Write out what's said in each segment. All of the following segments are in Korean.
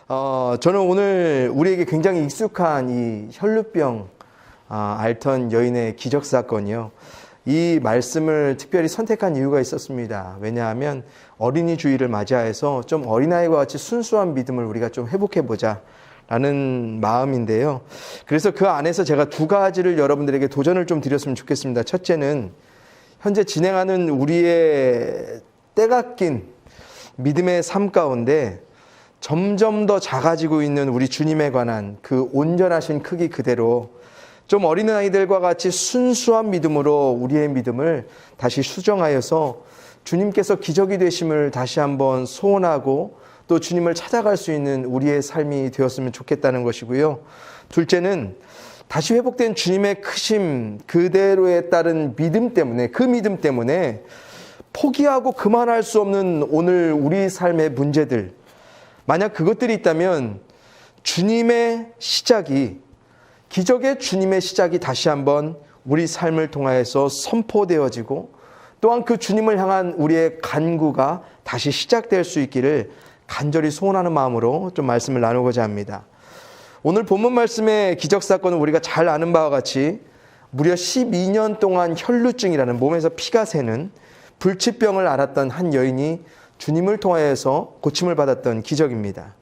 저는 오늘 우리에게 굉장히 익숙한 이 혈루병 앓던 여인의 기적 사건이요. 이 말씀을 특별히 선택한 이유가 있었습니다. 왜냐하면 어린이 주일을 맞이해서 좀 어린아이와 같이 순수한 믿음을 우리가 좀 회복해보자 라는 마음인데요. 그래서 그 안에서 제가 두 가지를 여러분들에게 도전을 좀 드렸으면 좋겠습니다. 첫째는 현재 진행하는 우리의 때가 낀 믿음의 삶 가운데 점점 더 작아지고 있는 우리 주님에 관한 그 온전하신 크기 그대로 좀 어린아이들과 같이 순수한 믿음으로 우리의 믿음을 다시 수정하여서 주님께서 기적이 되심을 다시 한번 소원하고 또 주님을 찾아갈 수 있는 우리의 삶이 되었으면 좋겠다는 것이고요. 둘째는 다시 회복된 주님의 크심 그대로에 따른 믿음 때문에, 그 믿음 때문에 포기하고 그만할 수 없는 오늘 우리 삶의 문제들, 만약 그것들이 있다면 주님의 시작이, 기적의 주님의 시작이 다시 한번 우리 삶을 통하여서 선포되어지고 또한 그 주님을 향한 우리의 간구가 다시 시작될 수 있기를 간절히 소원하는 마음으로 좀 말씀을 나누고자 합니다. 오늘 본문 말씀의 기적 사건은 우리가 잘 아는 바와 같이 무려 12년 동안 혈루증이라는 몸에서 피가 새는 불치병을 앓았던 한 여인이 주님을 통하여서 고침을 받았던 기적입니다.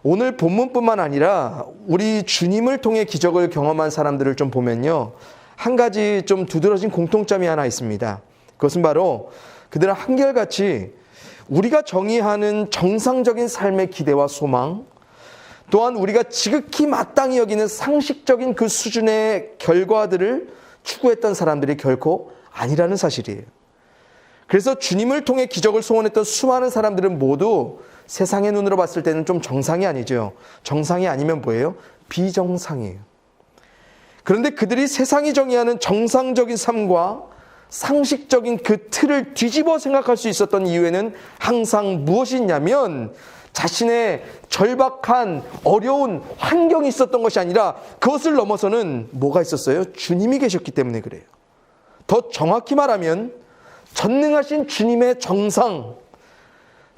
오늘 본문뿐만 아니라 우리 주님을 통해 기적을 경험한 사람들을 좀 보면요, 한 가지 좀 두드러진 공통점이 하나 있습니다. 그것은 바로 그들은 한결같이 우리가 정의하는 정상적인 삶의 기대와 소망, 또한 우리가 지극히 마땅히 여기는 상식적인 그 수준의 결과들을 추구했던 사람들이 결코 아니라는 사실이에요. 그래서 주님을 통해 기적을 소원했던 수많은 사람들은 모두 세상의 눈으로 봤을 때는 좀 정상이 아니죠. 정상이 아니면 뭐예요? 비정상이에요. 그런데 그들이 세상이 정의하는 정상적인 삶과 상식적인 그 틀을 뒤집어 생각할 수 있었던 이유에는 항상 무엇이 있냐면 자신의 절박한 어려운 환경이 있었던 것이 아니라 그것을 넘어서는 뭐가 있었어요? 주님이 계셨기 때문에 그래요. 더 정확히 말하면 전능하신 주님의 정상,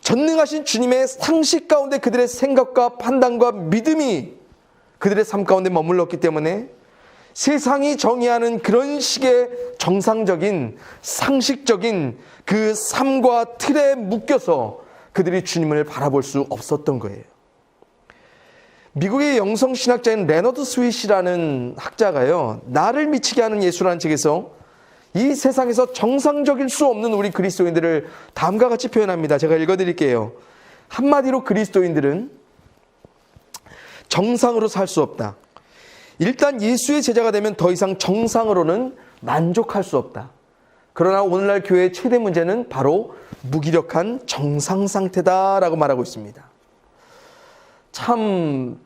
전능하신 주님의 상식 가운데 그들의 생각과 판단과 믿음이 그들의 삶 가운데 머물렀기 때문에 세상이 정의하는 그런 식의 정상적인 상식적인 그 삶과 틀에 묶여서 그들이 주님을 바라볼 수 없었던 거예요. 미국의 영성신학자인 레너드 스윗이라는 학자가요, 나를 미치게 하는 예수라는 책에서 이 세상에서 정상적일 수 없는 우리 그리스도인들을 다음과 같이 표현합니다. 제가 읽어드릴게요. 한마디로 그리스도인들은 정상으로 살 수 없다. 일단 예수의 제자가 되면 더 이상 정상으로는 만족할 수 없다. 그러나 오늘날 교회의 최대 문제는 바로 무기력한 정상 상태다라고 말하고 있습니다. 참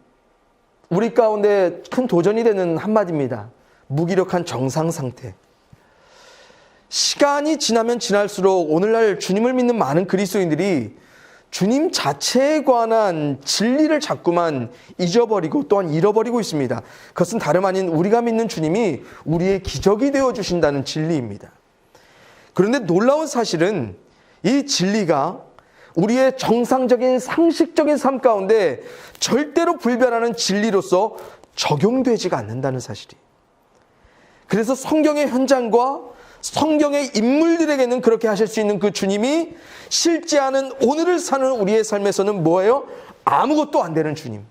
우리 가운데 큰 도전이 되는 한마디입니다. 무기력한 정상 상태. 시간이 지나면 지날수록 오늘날 주님을 믿는 많은 그리스도인들이 주님 자체에 관한 진리를 자꾸만 잊어버리고 또한 잃어버리고 있습니다. 그것은 다름 아닌 우리가 믿는 주님이 우리의 기적이 되어주신다는 진리입니다. 그런데 놀라운 사실은 이 진리가 우리의 정상적인 상식적인 삶 가운데 절대로 불변하는 진리로서 적용되지가 않는다는 사실이에요. 그래서 성경의 현장과 성경의 인물들에게는 그렇게 하실 수 있는 그 주님이 실제하는 오늘을 사는 우리의 삶에서는 뭐예요? 아무것도 안 되는 주님.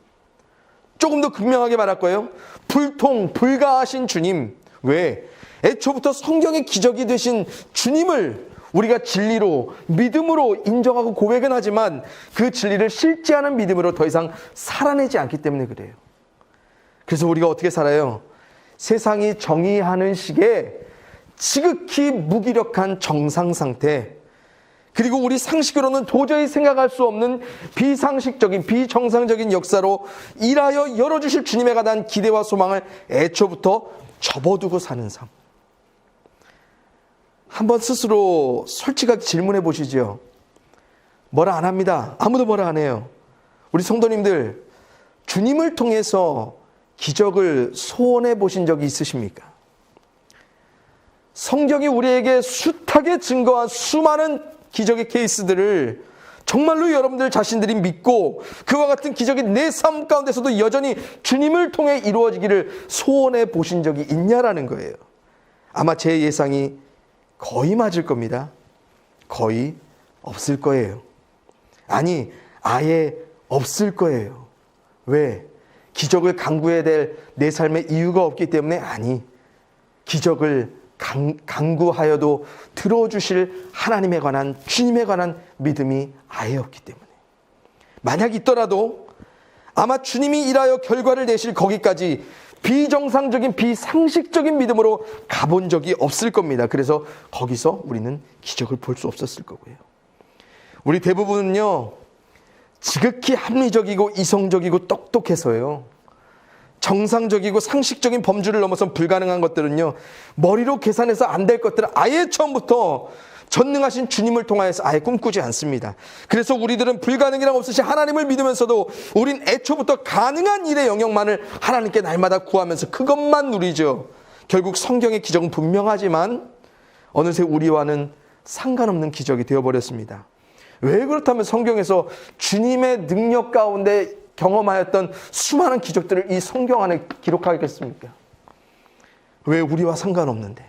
조금 더 극명하게 말할 거예요. 불가하신 주님. 왜? 애초부터 성경의 기적이 되신 주님을 우리가 진리로 믿음으로 인정하고 고백은 하지만 그 진리를 실제하는 믿음으로 더 이상 살아내지 않기 때문에 그래요. 그래서 우리가 어떻게 살아요? 세상이 정의하는 식의 지극히 무기력한 정상 상태, 그리고 우리 상식으로는 도저히 생각할 수 없는 비상식적인 비정상적인 역사로 일하여 열어주실 주님에 관한 기대와 소망을 애초부터 접어두고 사는 삶. 한번 스스로 솔직하게 질문해 보시죠. 뭐라 안 합니다. 아무도 뭐라 안 해요. 우리 성도님들, 주님을 통해서 기적을 소원해 보신 적이 있으십니까? 성경이 우리에게 숱하게 증거한 수많은 기적의 케이스들을 정말로 여러분들 자신들이 믿고 그와 같은 기적이 내 삶 가운데서도 여전히 주님을 통해 이루어지기를 소원해 보신 적이 있냐라는 거예요. 아마 제 예상이 거의 맞을 겁니다. 거의 없을 거예요. 아니, 아예 없을 거예요. 왜? 기적을 강구해야 될 내 삶의 이유가 없기 때문에? 아니, 기적을 강구하여도 들어주실 하나님에 관한, 주님에 관한 믿음이 아예 없기 때문에. 만약 있더라도 아마 주님이 일하여 결과를 내실 거기까지 비정상적인, 비상식적인 믿음으로 가본 적이 없을 겁니다. 그래서 거기서 우리는 기적을 볼 수 없었을 거고요. 우리 대부분은요, 지극히 합리적이고 이성적이고 똑똑해서요, 정상적이고 상식적인 범주를 넘어선 불가능한 것들은요, 머리로 계산해서 안 될 것들은 아예 처음부터 전능하신 주님을 통하여서 아예 꿈꾸지 않습니다. 그래서 우리들은 불가능이란 없으신 하나님을 믿으면서도 우린 애초부터 가능한 일의 영역만을 하나님께 날마다 구하면서 그것만 누리죠. 결국 성경의 기적은 분명하지만 어느새 우리와는 상관없는 기적이 되어버렸습니다. 왜 그렇다면 성경에서 주님의 능력 가운데 경험하였던 수많은 기적들을 이 성경 안에 기록하겠습니까? 왜 우리와 상관없는데?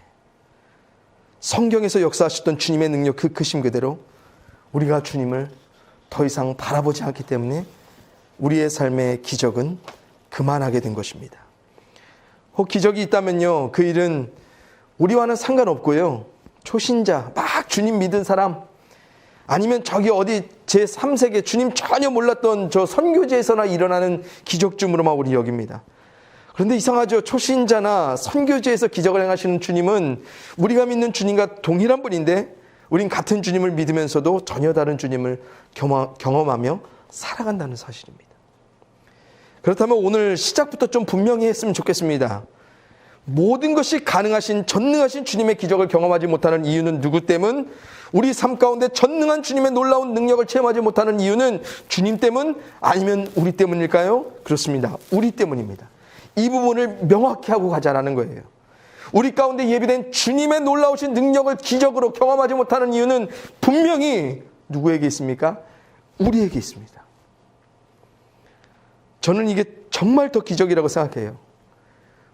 성경에서 역사하셨던 주님의 능력 그 크심 그대로 우리가 주님을 더 이상 바라보지 않기 때문에 우리의 삶의 기적은 그만하게 된 것입니다. 혹 기적이 있다면요, 그 일은 우리와는 상관없고요, 초신자, 막 주님 믿은 사람, 아니면 저기 어디 제3세계 주님 전혀 몰랐던 저 선교지에서나 일어나는 기적쯤으로만 우리 여깁니다. 그런데 이상하죠. 초신자나 선교지에서 기적을 행하시는 주님은 우리가 믿는 주님과 동일한 분인데 우린 같은 주님을 믿으면서도 전혀 다른 주님을 경험하며 살아간다는 사실입니다. 그렇다면 오늘 시작부터 좀 분명히 했으면 좋겠습니다. 모든 것이 가능하신 전능하신 주님의 기적을 경험하지 못하는 이유는 누구 때문? 우리 삶 가운데 전능한 주님의 놀라운 능력을 체험하지 못하는 이유는 주님 때문? 아니면 우리 때문일까요? 그렇습니다. 우리 때문입니다. 이 부분을 명확히 하고 가자라는 거예요. 우리 가운데 예비된 주님의 놀라우신 능력을 기적으로 경험하지 못하는 이유는 분명히 누구에게 있습니까? 우리에게 있습니다. 저는 이게 정말 더 기적이라고 생각해요.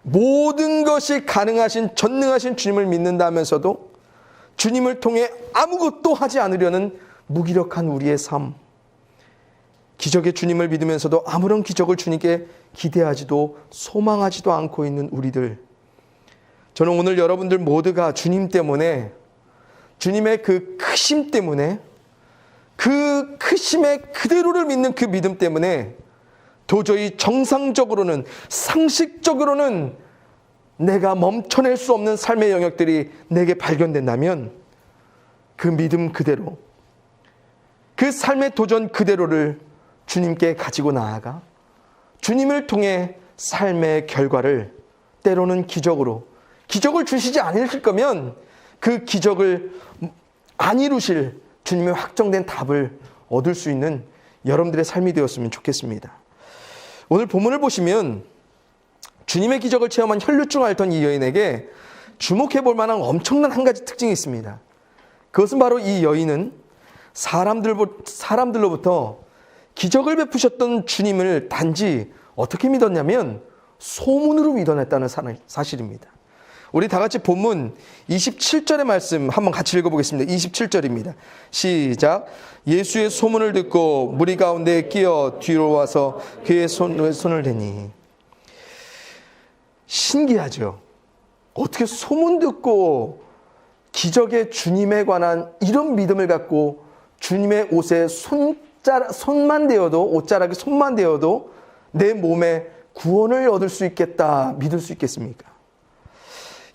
모든 것이 가능하신 전능하신 주님을 믿는다면서도 주님을 통해 아무것도 하지 않으려는 무기력한 우리의 삶, 기적의 주님을 믿으면서도 아무런 기적을 주님께 기대하지도 소망하지도 않고 있는 우리들, 저는 오늘 여러분들 모두가 주님 때문에, 주님의 그 크심 때문에, 그 크심의 그대로를 믿는 그 믿음 때문에 도저히 정상적으로는, 상식적으로는 내가 멈춰낼 수 없는 삶의 영역들이 내게 발견된다면 그 믿음 그대로, 그 삶의 도전 그대로를 주님께 가지고 나아가 주님을 통해 삶의 결과를 때로는 기적으로, 기적을 주시지 않으실 거면 그 기적을 안 이루실 주님의 확정된 답을 얻을 수 있는 여러분들의 삶이 되었으면 좋겠습니다. 오늘 본문을 보시면 주님의 기적을 체험한 혈루증 앓던 이 여인에게 주목해 볼 만한 엄청난 한 가지 특징이 있습니다. 그것은 바로 이 여인은 사람들로부터 기적을 베푸셨던 주님을 단지 어떻게 믿었냐면 소문으로 믿어냈다는 사실입니다. 우리 다 같이 본문 27절의 말씀 한번 같이 읽어보겠습니다. 27절입니다. 시작. 예수의 소문을 듣고 무리 가운데 끼어 뒤로 와서 그의 손을 대니. 신기하죠. 어떻게 소문 듣고 기적의 주님에 관한 이런 믿음을 갖고 주님의 옷에 손만 대어도, 옷자락에 손만 대어도 내 몸에 구원을 얻을 수 있겠다 믿을 수 있겠습니까?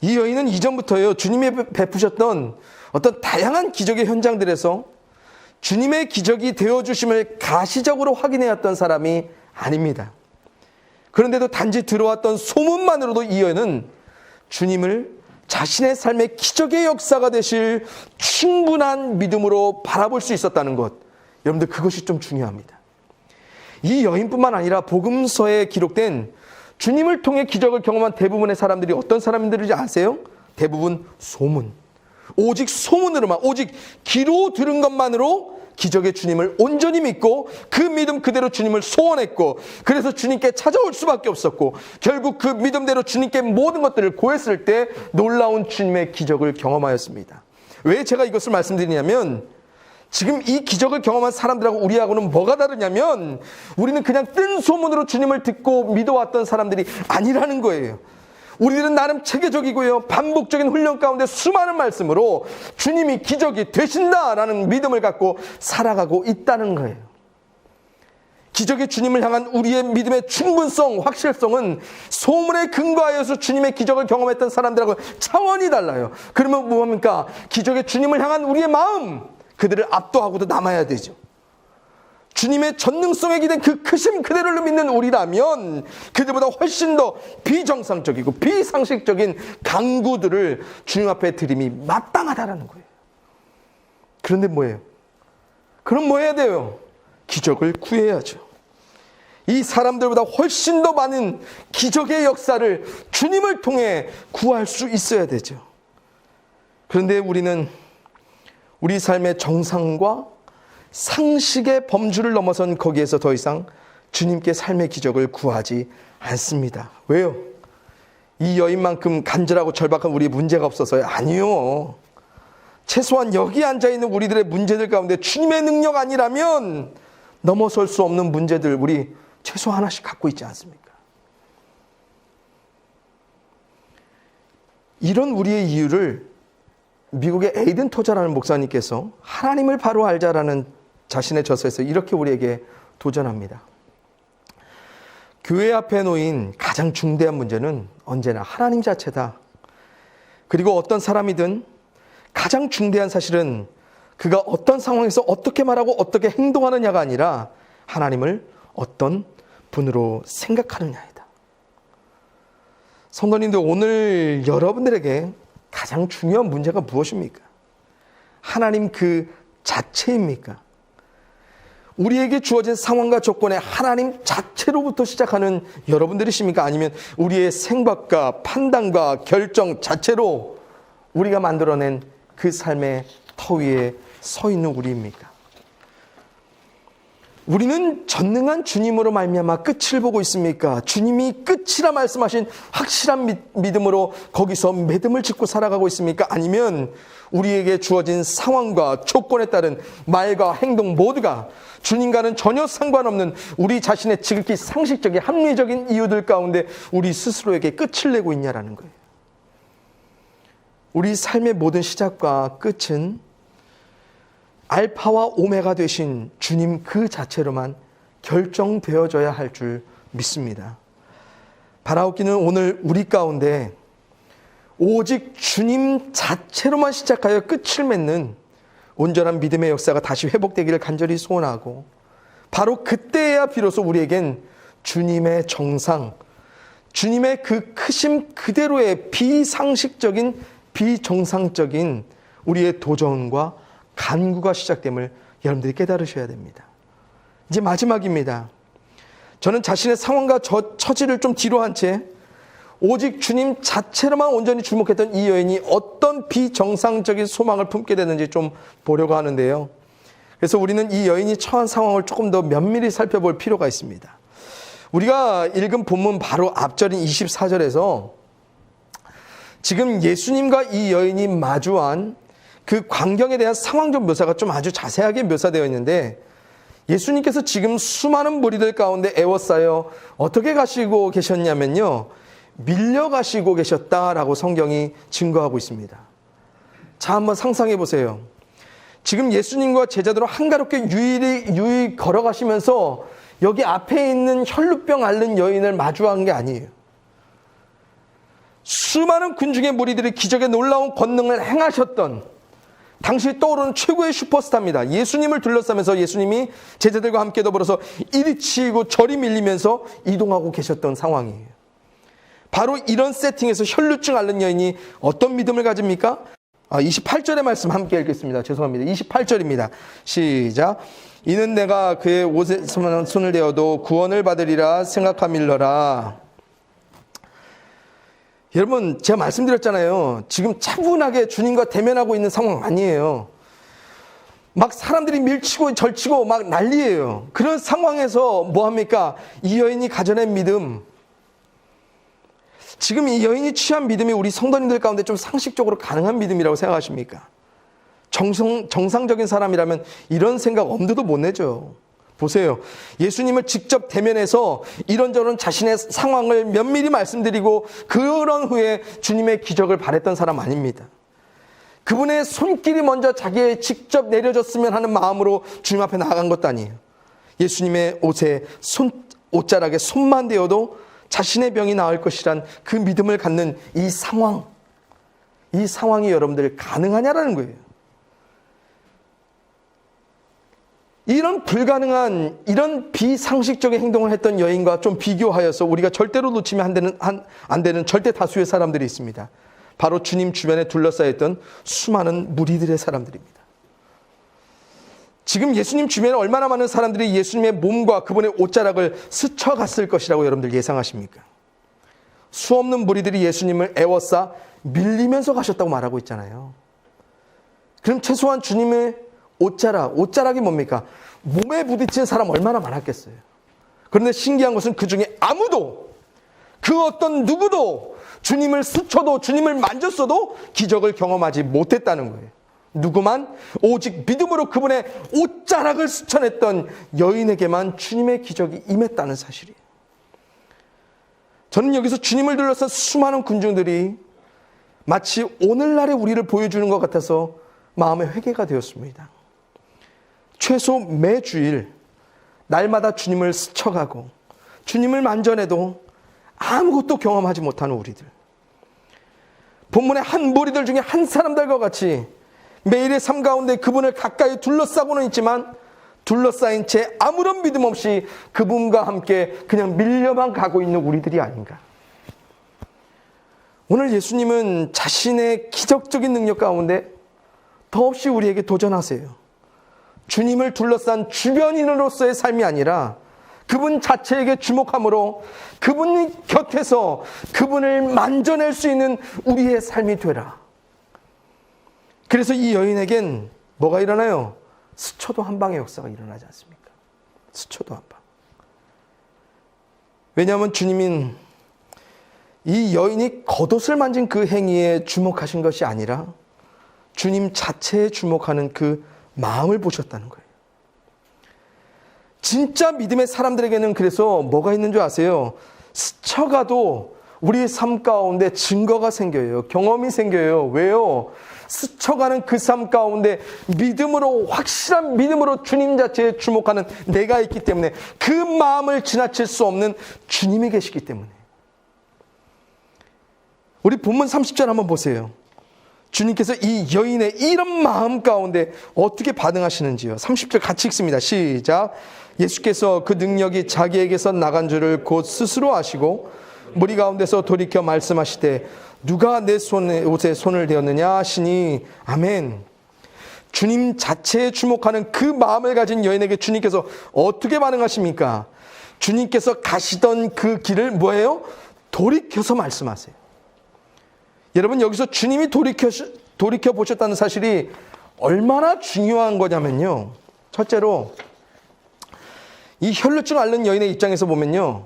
이 여인은 이전부터요, 주님이 베푸셨던 어떤 다양한 기적의 현장들에서 주님의 기적이 되어주심을 가시적으로 확인해왔던 사람이 아닙니다. 그런데도 단지 들어왔던 소문만으로도 이 여인은 주님을 자신의 삶의 기적의 역사가 되실 충분한 믿음으로 바라볼 수 있었다는 것, 여러분들 그것이 좀 중요합니다. 이 여인뿐만 아니라 복음서에 기록된 주님을 통해 기적을 경험한 대부분의 사람들이 어떤 사람들인지 아세요? 대부분 소문, 오직 소문으로만, 오직 귀로 들은 것만으로 기적의 주님을 온전히 믿고 그 믿음 그대로 주님을 소원했고, 그래서 주님께 찾아올 수밖에 없었고, 결국 그 믿음대로 주님께 모든 것들을 고했을 때 놀라운 주님의 기적을 경험하였습니다. 왜 제가 이것을 말씀드리냐면, 지금 이 기적을 경험한 사람들하고 우리하고는 뭐가 다르냐면, 우리는 그냥 뜬 소문으로 주님을 듣고 믿어왔던 사람들이 아니라는 거예요. 우리들은 나름 체계적이고요, 반복적인 훈련 가운데 수많은 말씀으로 주님이 기적이 되신다라는 믿음을 갖고 살아가고 있다는 거예요. 기적의 주님을 향한 우리의 믿음의 충분성, 확실성은 소문에 근거하여서 주님의 기적을 경험했던 사람들하고 차원이 달라요. 그러면 뭡니까? 기적의 주님을 향한 우리의 마음, 그들을 압도하고도 남아야 되죠. 주님의 전능성에 기댄 그 크심 그대로를 믿는 우리라면 그들보다 훨씬 더 비정상적이고 비상식적인 강구들을 주님 앞에 드림이 마땅하다라는 거예요. 그런데 뭐예요? 그럼 뭐 해야 돼요? 기적을 구해야죠. 이 사람들보다 훨씬 더 많은 기적의 역사를 주님을 통해 구할 수 있어야 되죠. 그런데 우리는 우리 삶의 정상과 상식의 범주를 넘어선 거기에서 더 이상 주님께 삶의 기적을 구하지 않습니다. 왜요? 이 여인만큼 간절하고 절박한 우리의 문제가 없어서요? 아니요. 최소한 여기 앉아있는 우리들의 문제들 가운데 주님의 능력 아니라면 넘어설 수 없는 문제들 우리 최소 하나씩 갖고 있지 않습니까? 이런 우리의 이유를 미국의 에이든 토자라는 목사님께서 하나님을 바로 알자라는 자신의 저서에서 이렇게 우리에게 도전합니다. 교회 앞에 놓인 가장 중대한 문제는 언제나 하나님 자체다. 그리고 어떤 사람이든 가장 중대한 사실은 그가 어떤 상황에서 어떻게 말하고 어떻게 행동하느냐가 아니라 하나님을 어떤 분으로 생각하느냐이다. 성도님들, 오늘 여러분들에게 가장 중요한 문제가 무엇입니까? 하나님 그 자체입니까? 우리에게 주어진 상황과 조건에 하나님 자체로부터 시작하는 여러분들이십니까? 아니면 우리의 생각과 판단과 결정 자체로 우리가 만들어낸 그 삶의 터 위에 서 있는 우리입니까? 우리는 전능한 주님으로 말미암아 끝을 보고 있습니까? 주님이 끝이라 말씀하신 확실한 믿음으로 거기서 믿음을 짓고 살아가고 있습니까? 아니면 우리에게 주어진 상황과 조건에 따른 말과 행동 모두가 주님과는 전혀 상관없는 우리 자신의 지극히 상식적인 합리적인 이유들 가운데 우리 스스로에게 끝을 내고 있냐라는 거예요. 우리 삶의 모든 시작과 끝은 알파와 오메가 되신 주님 그 자체로만 결정되어져야 할 줄 믿습니다. 바라옵기는 오늘 우리 가운데 오직 주님 자체로만 시작하여 끝을 맺는 온전한 믿음의 역사가 다시 회복되기를 간절히 소원하고, 바로 그때야 비로소 우리에겐 주님의 정상, 주님의 그 크심 그대로의 비상식적인 비정상적인 우리의 도전과 간구가 시작됨을 여러분들이 깨달으셔야 됩니다. 이제 마지막입니다. 저는 자신의 상황과 처지를 좀 뒤로 한 채 오직 주님 자체로만 온전히 주목했던 이 여인이 어떤 비정상적인 소망을 품게 되는지 좀 보려고 하는데요. 그래서 우리는 이 여인이 처한 상황을 조금 더 면밀히 살펴볼 필요가 있습니다. 우리가 읽은 본문 바로 앞절인 24절에서 지금 예수님과 이 여인이 마주한 그 광경에 대한 상황적 묘사가 좀 아주 자세하게 묘사되어 있는데, 예수님께서 지금 수많은 무리들 가운데 에워싸여 어떻게 가시고 계셨냐면요, 밀려가시고 계셨다라고 성경이 증거하고 있습니다. 자, 한번 상상해 보세요. 지금 예수님과 제자들은 한가롭게 유유히 걸어가시면서 여기 앞에 있는 혈루병 앓는 여인을 마주한 게 아니에요. 수많은 군중의 무리들이 기적의 놀라운 권능을 행하셨던 당시 떠오르는 최고의 슈퍼스타입니다. 예수님을 둘러싸면서 예수님이 제자들과 함께 더불어서 이리 치이고 저리 밀리면서 이동하고 계셨던 상황이에요. 바로 이런 세팅에서 혈루증 앓는 여인이 어떤 믿음을 가집니까? 28절의 말씀 함께 읽겠습니다. 죄송합니다. 28절입니다. 시작. 이는 내가 그의 옷에 손을 대어도 구원을 받으리라 생각함일러라. 여러분, 제가 말씀드렸잖아요. 지금 차분하게 주님과 대면하고 있는 상황 아니에요. 막 사람들이 밀치고 절치고 막 난리예요. 그런 상황에서 뭐합니까? 이 여인이 가져낸 믿음, 지금 이 여인이 취한 믿음이 우리 성도님들 가운데 좀 상식적으로 가능한 믿음이라고 생각하십니까? 정상적인 사람이라면 이런 생각 엄두도 못 내죠. 보세요. 예수님을 직접 대면해서 이런저런 자신의 상황을 면밀히 말씀드리고 그런 후에 주님의 기적을 바랬던 사람 아닙니다. 그분의 손길이 먼저 자기의 직접 내려졌으면 하는 마음으로 주님 앞에 나아간 것도 아니에요. 예수님의 옷자락에 손만 대어도 자신의 병이 나을 것이란 그 믿음을 갖는 이 상황이 여러분들 가능하냐라는 거예요. 이런 불가능한, 이런 비상식적인 행동을 했던 여인과 좀 비교하여서 우리가 절대로 놓치면 안 되는 절대 다수의 사람들이 있습니다. 바로 주님 주변에 둘러싸였던 수많은 무리들의 사람들입니다. 지금 예수님 주변에 얼마나 많은 사람들이 예수님의 몸과 그분의 옷자락을 스쳐갔을 것이라고 여러분들 예상하십니까? 수없는 무리들이 예수님을 애워싸 밀리면서 가셨다고 말하고 있잖아요. 그럼 최소한 주님의 옷자락이 뭡니까? 몸에 부딪힌 사람 얼마나 많았겠어요. 그런데 신기한 것은 그 중에 아무도, 그 어떤 누구도 주님을 스쳐도 주님을 만졌어도 기적을 경험하지 못했다는 거예요. 누구만 오직 믿음으로 그분의 옷자락을 스쳐냈던 여인에게만 주님의 기적이 임했다는 사실이에요. 저는 여기서 주님을 둘러싼 수많은 군중들이 마치 오늘날의 우리를 보여주는 것 같아서 마음의 회개가 되었습니다. 최소 매주일 날마다 주님을 스쳐가고 주님을 만져내도 아무것도 경험하지 못하는 우리들, 본문의 한 무리들 중에 한 사람들과 같이 매일의 삶 가운데 그분을 가까이 둘러싸고는 있지만 둘러싸인 채 아무런 믿음 없이 그분과 함께 그냥 밀려만 가고 있는 우리들이 아닌가. 오늘 예수님은 자신의 기적적인 능력 가운데 더없이 우리에게 도전하세요. 주님을 둘러싼 주변인으로서의 삶이 아니라 그분 자체에게 주목함으로 그분 곁에서 그분을 만져낼 수 있는 우리의 삶이 되라. 그래서 이 여인에겐 뭐가 일어나요? 스쳐도 한 방의 역사가 일어나지 않습니까? 스쳐도 한 방. 왜냐하면 주님은 이 여인이 겉옷을 만진 그 행위에 주목하신 것이 아니라 주님 자체에 주목하는 그 마음을 보셨다는 거예요. 진짜 믿음의 사람들에게는 그래서 뭐가 있는 줄 아세요? 스쳐가도 우리의 삶 가운데 증거가 생겨요. 경험이 생겨요. 왜요? 스쳐가는 그 삶 가운데 믿음으로, 확실한 믿음으로 주님 자체에 주목하는 내가 있기 때문에, 그 마음을 지나칠 수 없는 주님이 계시기 때문에. 우리 본문 30절 한번 보세요. 주님께서 이 여인의 이런 마음 가운데 어떻게 반응하시는지요. 30절 같이 읽습니다. 시작. 예수께서 그 능력이 자기에게서 나간 줄을 곧 스스로 아시고 무리 가운데서 돌이켜 말씀하시되 누가 내 옷에 손을 대었느냐 하시니 아멘. 주님 자체에 주목하는 그 마음을 가진 여인에게 주님께서 어떻게 반응하십니까? 주님께서 가시던 그 길을 뭐예요? 돌이켜서 말씀하세요. 여러분, 여기서 주님이 돌이켜 보셨다는 사실이 얼마나 중요한 거냐면요. 첫째로 이 혈루증 앓는 여인의 입장에서 보면요,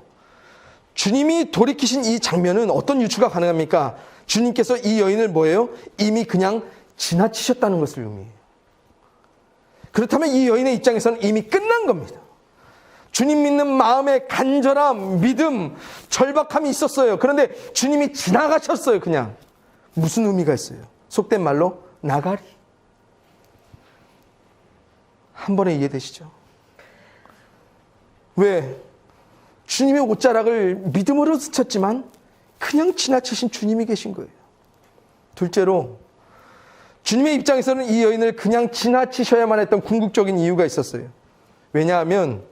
주님이 돌이키신 이 장면은 어떤 유추가 가능합니까? 주님께서 이 여인을 뭐예요? 이미 그냥 지나치셨다는 것을 의미해요. 그렇다면 이 여인의 입장에서는 이미 끝난 겁니다. 주님 믿는 마음에 간절함, 믿음, 절박함이 있었어요. 그런데 주님이 지나가셨어요. 그냥. 무슨 의미가 있어요? 속된 말로 나가리. 한 번에 이해되시죠? 왜? 주님의 옷자락을 믿음으로 스쳤지만 그냥 지나치신 주님이 계신 거예요. 둘째로, 주님의 입장에서는 이 여인을 그냥 지나치셔야만 했던 궁극적인 이유가 있었어요. 왜냐하면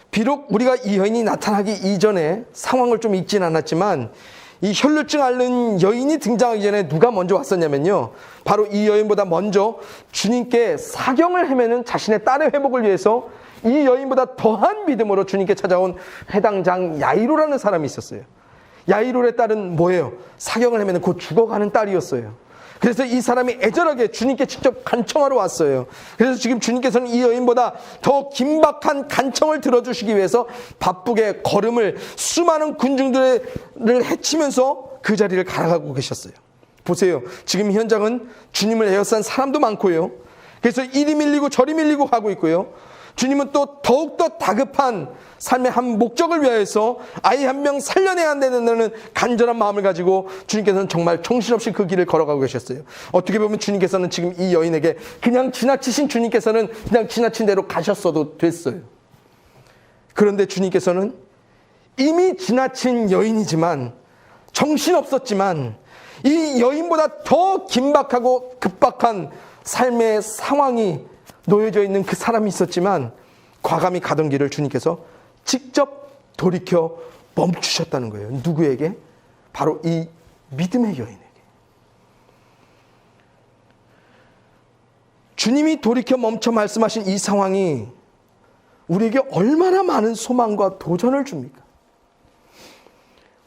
비록 우리가 이 여인이 나타나기 이전에 상황을 좀 읽진 않았지만 이 혈루증 앓는 여인이 등장하기 전에 누가 먼저 왔었냐면요, 바로 이 여인보다 먼저 주님께 사경을 헤매는 자신의 딸의 회복을 위해서 이 여인보다 더한 믿음으로 주님께 찾아온 회당장 야이로라는 사람이 있었어요. 야이로의 딸은 뭐예요? 사경을 헤매는 곧 죽어가는 딸이었어요. 그래서 이 사람이 애절하게 주님께 직접 간청하러 왔어요. 그래서 지금 주님께서는 이 여인보다 더 긴박한 간청을 들어주시기 위해서 바쁘게 걸음을 수많은 군중들을 헤치면서 그 자리를 갈아가고 계셨어요. 보세요. 지금 현장은 주님을 에워싼 사람도 많고요. 그래서 이리 밀리고 저리 밀리고 가고 있고요. 주님은 또 더욱더 다급한 삶의 한 목적을 위하여서 아이 한 명 살려내야 한다는 간절한 마음을 가지고 주님께서는 정말 정신없이 그 길을 걸어가고 계셨어요. 어떻게 보면 주님께서는 지금 이 여인에게 그냥 지나치신 주님께서는 그냥 지나친 대로 가셨어도 됐어요. 그런데 주님께서는 이미 지나친 여인이지만 정신없었지만 이 여인보다 더 긴박하고 급박한 삶의 상황이 놓여져 있는 그 사람이 있었지만 과감히 가던 길을 주님께서 직접 돌이켜 멈추셨다는 거예요. 누구에게? 바로 이 믿음의 여인에게. 주님이 돌이켜 멈춰 말씀하신 이 상황이 우리에게 얼마나 많은 소망과 도전을 줍니까?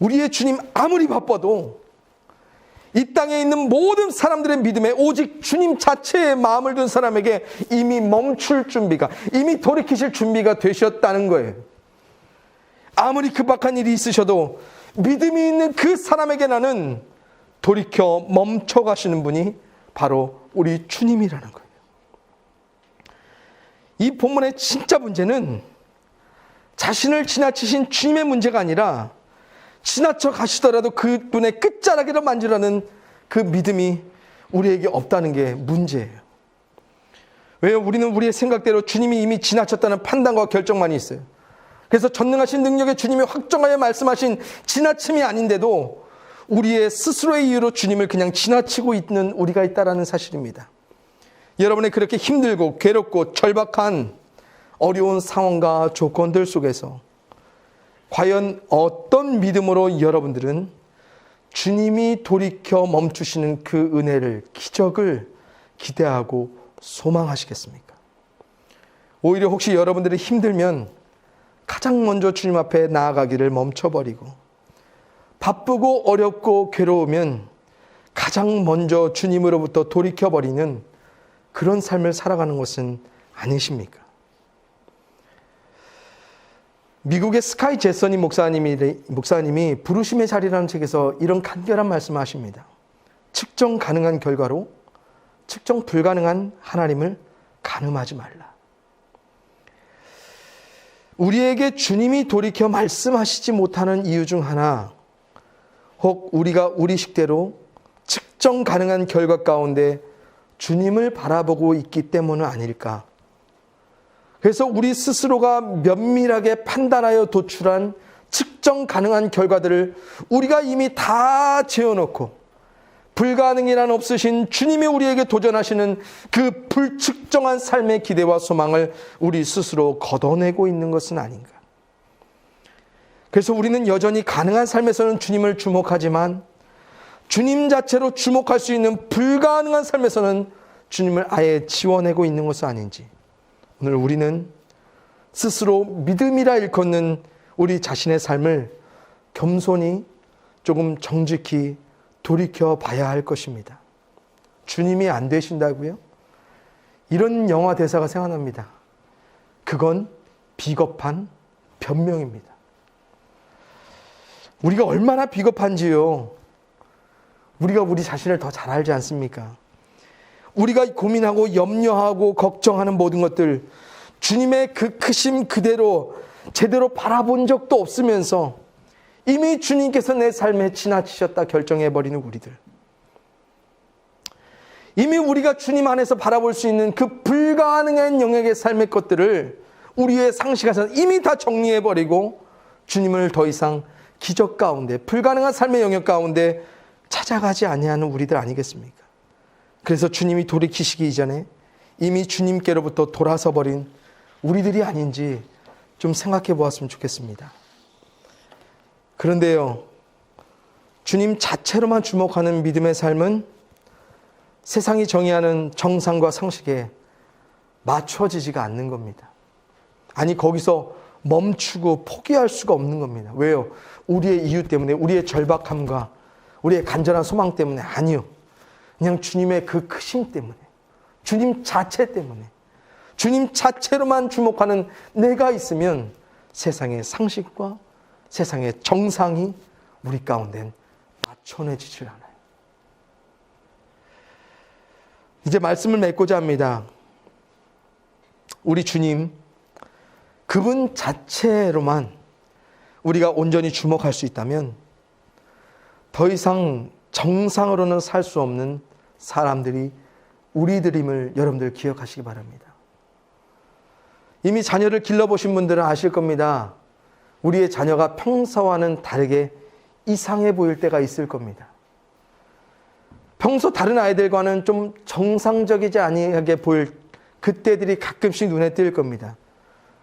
우리의 주님 아무리 바빠도 이 땅에 있는 모든 사람들의 믿음에 오직 주님 자체의 마음을 둔 사람에게 이미 멈출 준비가, 이미 돌이키실 준비가 되셨다는 거예요. 아무리 급박한 일이 있으셔도 믿음이 있는 그 사람에게는 돌이켜 멈춰가시는 분이 바로 우리 주님이라는 거예요. 이 본문의 진짜 문제는 자신을 지나치신 주님의 문제가 아니라 지나쳐 가시더라도 그분의 끝자락이라 만지라는 그 믿음이 우리에게 없다는 게 문제예요. 왜요? 우리는 우리의 생각대로 주님이 이미 지나쳤다는 판단과 결정만이 있어요. 그래서 전능하신 능력의 주님이 확정하여 말씀하신 지나침이 아닌데도 우리의 스스로의 이유로 주님을 그냥 지나치고 있는 우리가 있다는 사실입니다. 여러분의 그렇게 힘들고 괴롭고 절박한 어려운 상황과 조건들 속에서 과연 어떤 믿음으로 여러분들은 주님이 돌이켜 멈추시는 그 은혜를, 기적을 기대하고 소망하시겠습니까? 오히려 혹시 여러분들이 힘들면 가장 먼저 주님 앞에 나아가기를 멈춰버리고, 바쁘고 어렵고 괴로우면 가장 먼저 주님으로부터 돌이켜버리는 그런 삶을 살아가는 것은 아니십니까? 미국의 스카이 제서니 목사님이 부르심의 자리라는 책에서 이런 간결한 말씀을 하십니다. 측정 가능한 결과로 측정 불가능한 하나님을 가늠하지 말라. 우리에게 주님이 돌이켜 말씀하시지 못하는 이유 중 하나, 혹 우리가 우리 식대로 측정 가능한 결과 가운데 주님을 바라보고 있기 때문은 아닐까. 그래서 우리 스스로가 면밀하게 판단하여 도출한 측정 가능한 결과들을 우리가 이미 다 재어놓고 불가능이란 없으신 주님이 우리에게 도전하시는 그 불측정한 삶의 기대와 소망을 우리 스스로 걷어내고 있는 것은 아닌가. 그래서 우리는 여전히 가능한 삶에서는 주님을 주목하지만 주님 자체로 주목할 수 있는 불가능한 삶에서는 주님을 아예 지워내고 있는 것은 아닌지, 오늘 우리는 스스로 믿음이라 일컫는 우리 자신의 삶을 겸손히 조금 정직히 돌이켜 봐야 할 것입니다. 주님이 안 되신다고요? 이런 영화 대사가 생각납니다. 그건 비겁한 변명입니다. 우리가 얼마나 비겁한지요. 우리가 우리 자신을 더 잘 알지 않습니까? 우리가 고민하고 염려하고 걱정하는 모든 것들, 주님의 그 크심 그대로 제대로 바라본 적도 없으면서 이미 주님께서 내 삶에 지나치셨다 결정해버리는 우리들. 이미 우리가 주님 안에서 바라볼 수 있는 그 불가능한 영역의 삶의 것들을 우리의 상식에서 이미 다 정리해버리고 주님을 더 이상 기적 가운데, 불가능한 삶의 영역 가운데 찾아가지 아니하는 우리들 아니겠습니까? 그래서 주님이 돌이키시기 이전에 이미 주님께로부터 돌아서 버린 우리들이 아닌지 좀 생각해 보았으면 좋겠습니다. 그런데요, 주님 자체로만 주목하는 믿음의 삶은 세상이 정의하는 정상과 상식에 맞춰지지가 않는 겁니다. 아니, 거기서 멈추고 포기할 수가 없는 겁니다. 왜요? 우리의 이유 때문에, 우리의 절박함과 우리의 간절한 소망 때문에 아니요. 그냥 주님의 그 크심 때문에, 주님 자체 때문에, 주님 자체로만 주목하는 내가 있으면 세상의 상식과 세상의 정상이 우리 가운데는 맞춰내지질 않아요. 이제 말씀을 맺고자 합니다. 우리 주님, 그분 자체로만 우리가 온전히 주목할 수 있다면 더 이상 정상으로는 살 수 없는 사람들이 우리들임을 여러분들 기억하시기 바랍니다. 이미 자녀를 길러보신 분들은 아실 겁니다. 우리의 자녀가 평소와는 다르게 이상해 보일 때가 있을 겁니다. 평소 다른 아이들과는 좀 정상적이지 아니하게 보일 그때들이 가끔씩 눈에 띌 겁니다.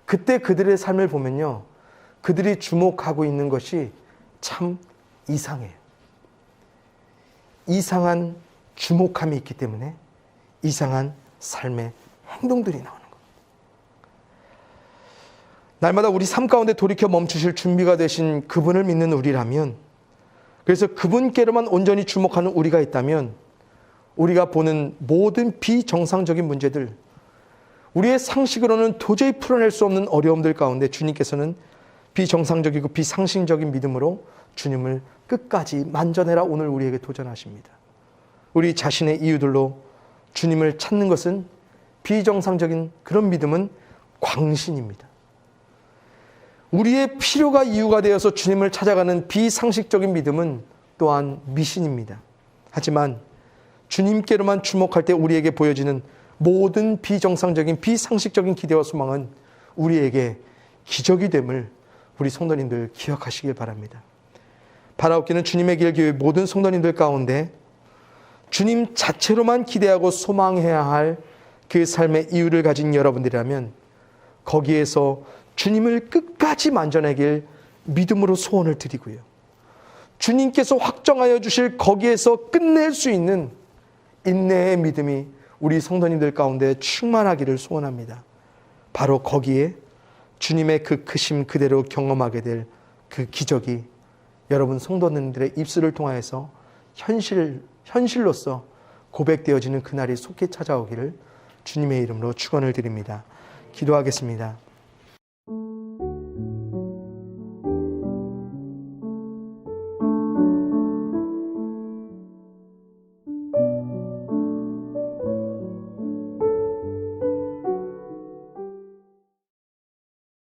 그때 그들의 삶을 보면요, 그들이 주목하고 있는 것이 참 이상해요. 이상한 주목함이 있기 때문에 이상한 삶의 행동들이 나오는 겁니다. 날마다 우리 삶 가운데 돌이켜 멈추실 준비가 되신 그분을 믿는 우리라면, 그래서 그분께로만 온전히 주목하는 우리가 있다면 우리가 보는 모든 비정상적인 문제들, 우리의 상식으로는 도저히 풀어낼 수 없는 어려움들 가운데 주님께서는 비정상적이고 비상식적인 믿음으로 주님을 끝까지 만져내라 오늘 우리에게 도전하십니다. 우리 자신의 이유들로 주님을 찾는 것은 비정상적인 그런 믿음은 광신입니다. 우리의 필요가 이유가 되어서 주님을 찾아가는 비상식적인 믿음은 또한 미신입니다. 하지만 주님께로만 주목할 때 우리에게 보여지는 모든 비정상적인 비상식적인 기대와 소망은 우리에게 기적이 됨을 우리 성도님들 기억하시길 바랍니다. 바라옵기는 주님의 길 교회 모든 성도님들 가운데 주님 자체로만 기대하고 소망해야 할 그 삶의 이유를 가진 여러분들이라면 거기에서 주님을 끝까지 만져내길 믿음으로 소원을 드리고요, 주님께서 확정하여 주실 거기에서 끝낼 수 있는 인내의 믿음이 우리 성도님들 가운데 충만하기를 소원합니다. 바로 거기에 주님의 그 크심 그대로 경험하게 될 그 기적이 여러분 성도님들의 입술을 통하여서 현실로서 고백되어지는 그날이 속히 찾아오기를 주님의 이름으로 축원을 드립니다. 기도하겠습니다.